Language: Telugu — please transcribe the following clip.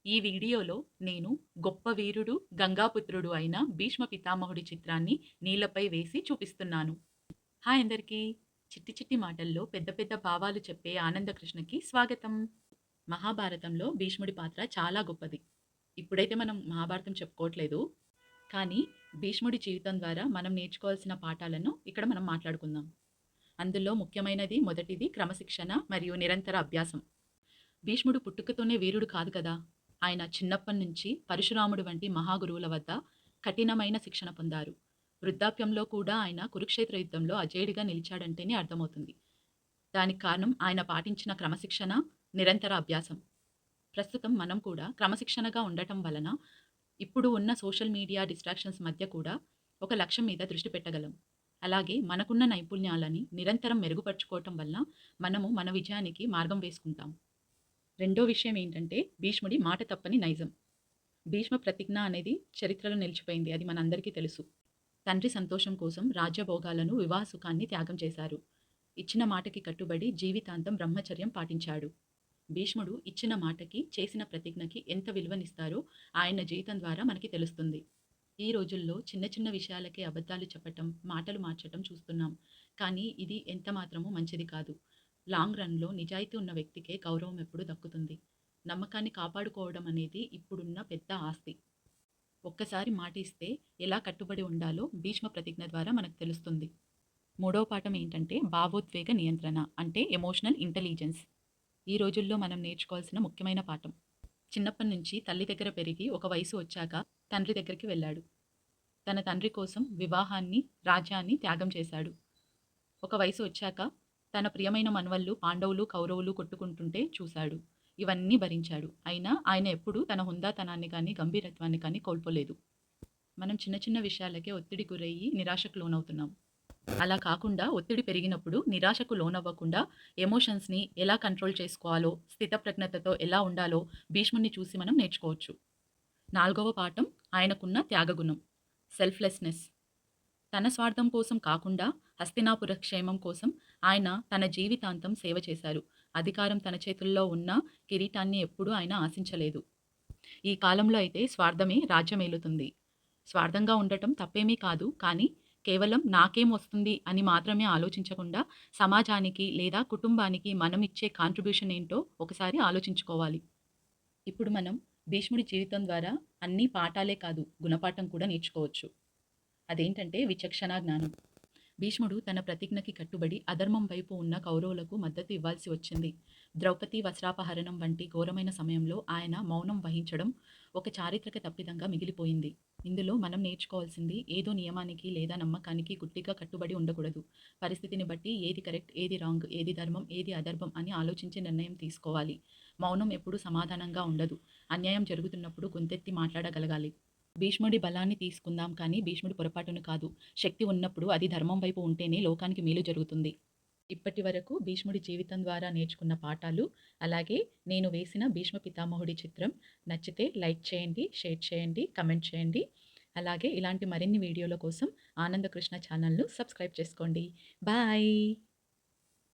ఈ వీడియోలో నేను గొప్ప వీరుడు, గంగాపుత్రుడు అయిన భీష్మ పితామహుడి చిత్రాన్ని నీళ్లపై వేసి చూపిస్తున్నాను. హాయ్ అందరికీ! చిట్టి చిట్టి మాటల్లో పెద్ద పెద్ద భావాలు చెప్పే ఆనందకృష్ణకి స్వాగతం. మహాభారతంలో భీష్ముడి పాత్ర చాలా గొప్పది. ఇప్పుడైతే మనం మహాభారతం చెప్పుకోవట్లేదు. కానీ భీష్ముడి జీవితం ద్వారా మనం నేర్చుకోవాల్సిన పాఠాలను ఇక్కడ మనం మాట్లాడుకుందాం. అందులో ముఖ్యమైనది మొదటిది క్రమశిక్షణ మరియు నిరంతర అభ్యాసం. భీష్ముడు పుట్టుకతోనే వీరుడు కాదు కదా! ఆయన చిన్నప్పటి నుంచి పరశురాముడు వంటి మహాగురువుల వద్ద కఠినమైన శిక్షణ పొందారు. వృద్ధాప్యంలో కూడా ఆయన కురుక్షేత్ర యుద్ధంలో అజేయుడిగా నిలిచాడంటేనే అర్థమవుతుంది. దానికి కారణం ఆయన పాటించిన క్రమశిక్షణ, నిరంతర అభ్యాసం. ప్రస్తుతం మనం కూడా క్రమశిక్షణగా ఉండటం వలన ఇప్పుడు ఉన్న సోషల్ మీడియా డిస్ట్రాక్షన్స్ మధ్య కూడా ఒక లక్ష్యం మీద దృష్టి పెట్టగలం. అలాగే మనకున్న నైపుణ్యాలని నిరంతరం మెరుగుపరుచుకోవటం వల్ల మనము మన విజయానికి మార్గం వేసుకుంటాం. రెండో విషయం ఏంటంటే భీష్ముడి మాట తప్పని నైజం. భీష్మ ప్రతిజ్ఞ అనేది చరిత్రలో నిలిచిపోయింది. అది మనందరికీ తెలుసు. తండ్రి సంతోషం కోసం రాజ్యభోగాలను, వివాహ సుఖాన్ని త్యాగం చేశారు. ఇచ్చిన మాటకి కట్టుబడి జీవితాంతం బ్రహ్మచర్యం పాటించాడు. భీష్ముడు ఇచ్చిన మాటకి, చేసిన ప్రతిజ్ఞకి ఎంత విలువనిస్తారో ఆయన జీవితం ద్వారా మనకి తెలుస్తుంది. ఈ రోజుల్లో చిన్న చిన్న విషయాలకే అబద్ధాలు చెప్పటం, మాటలు మార్చటం చూస్తున్నాం. కానీ ఇది ఎంత మాత్రమూ మంచిది కాదు. లాంగ్ రన్‌లో నిజాయితీ ఉన్న వ్యక్తికే గౌరవం ఎప్పుడు దక్కుతుంది. నమ్మకాన్ని కాపాడుకోవడం అనేది ఇప్పుడున్న పెద్ద ఆస్తి. ఒక్కసారి మాట ఇస్తే ఎలా కట్టుబడి ఉండాలో భీష్మ ప్రతిజ్ఞ ద్వారా మనకు తెలుస్తుంది. మూడో పాఠం ఏంటంటే భావోద్వేగ నియంత్రణ, అంటే ఎమోషనల్ ఇంటెలిజెన్స్. ఈ రోజుల్లో మనం నేర్చుకోవాల్సిన ముఖ్యమైన పాఠం. చిన్నప్పటి నుంచి తల్లి దగ్గర పెరిగి ఒక వయసు వచ్చాక తండ్రి దగ్గరికి వెళ్ళాడు. తన తండ్రి కోసం వివాహాన్ని, రాజ్యాన్ని త్యాగం చేశాడు. ఒక వయసు వచ్చాక తన ప్రియమైన మనవళ్ళు పాండవులు, కౌరవులు కొట్టుకుంటుంటే చూశాడు. ఇవన్నీ భరించాడు. అయినా ఆయన ఎప్పుడూ తన హుందాతనాన్ని కానీ, గంభీరత్వాన్ని కానీ కోల్పోలేదు. మనం చిన్న చిన్న విషయాలకే ఒత్తిడి గురయ్యి నిరాశకు లోనవుతున్నాం. అలా కాకుండా ఒత్తిడి పెరిగినప్పుడు నిరాశకు లోనవ్వకుండా ఎమోషన్స్ని ఎలా కంట్రోల్ చేసుకోవాలో, స్థితప్రజ్ఞతతో ఎలా ఉండాలో భీష్ముడిని చూసి మనం నేర్చుకోవచ్చు. నాలుగవ పాఠం ఆయనకున్న త్యాగగుణం, సెల్ఫ్లెస్నెస్. తన స్వార్థం కోసం కాకుండా హస్తినాపుర క్షేమం కోసం ఆయన తన జీవితాంతం సేవ చేశారు. అధికారం తన చేతుల్లో ఉన్న కిరీటాన్ని ఎప్పుడూ ఆయన ఆశించలేదు. ఈ కాలంలో అయితే స్వార్థమే రాజ్యమేలుతుంది. స్వార్థంగా ఉండటం తప్పేమీ కాదు. కానీ కేవలం నాకేం వస్తుంది అని మాత్రమే ఆలోచించకుండా సమాజానికి లేదా కుటుంబానికి మనం ఇచ్చే కాంట్రిబ్యూషన్ ఏంటో ఒకసారి ఆలోచించుకోవాలి. ఇప్పుడు మనం భీష్ముడి జీవితం ద్వారా అన్ని పాఠాలే కాదు, గుణపాఠం కూడా నేర్చుకోవచ్చు. అదేంటంటే విచక్షణా జ్ఞానం. భీష్ముడు తన ప్రతిజ్ఞకి కట్టుబడి అధర్మం వైపు ఉన్న కౌరవులకు మద్దతు ఇవ్వాల్సి వచ్చింది. ద్రౌపది వస్త్రాపహరణం వంటి ఘోరమైన సమయంలో ఆయన మౌనం వహించడం ఒక చారిత్రక తప్పిదంగా మిగిలిపోయింది. ఇందులో మనం నేర్చుకోవాల్సింది ఏదో నియమానికి లేదా నమ్మకానికి గుడ్డిగా కట్టుబడి ఉండకూడదు. పరిస్థితిని బట్టి ఏది కరెక్ట్, ఏది రాంగ్, ఏది ధర్మం, ఏది అధర్మం అని ఆలోచించి నిర్ణయం తీసుకోవాలి. మౌనం ఎప్పుడూ సమాధానంగా ఉండదు. అన్యాయం జరుగుతున్నప్పుడు గొంతెత్తి మాట్లాడగలగాలి. భీష్ముడి బలాన్ని తీసుకుందాం కానీ భీష్ముడి పొరపాటును కాదు. శక్తి ఉన్నప్పుడు అది ధర్మం వైపు ఉంటేనే లోకానికి మేలు జరుగుతుంది. ఇప్పటి వరకు భీష్ముడి జీవితం ద్వారా నేర్చుకున్న పాఠాలు, అలాగే నేను వేసిన భీష్మ పితామహుడి చిత్రం నచ్చితే లైక్ చేయండి, షేర్ చేయండి, కమెంట్ చేయండి. అలాగే ఇలాంటి మరిన్ని వీడియోల కోసం ఆనందకృష్ణ ఛానల్ను సబ్స్క్రైబ్ చేసుకోండి. బాయ్.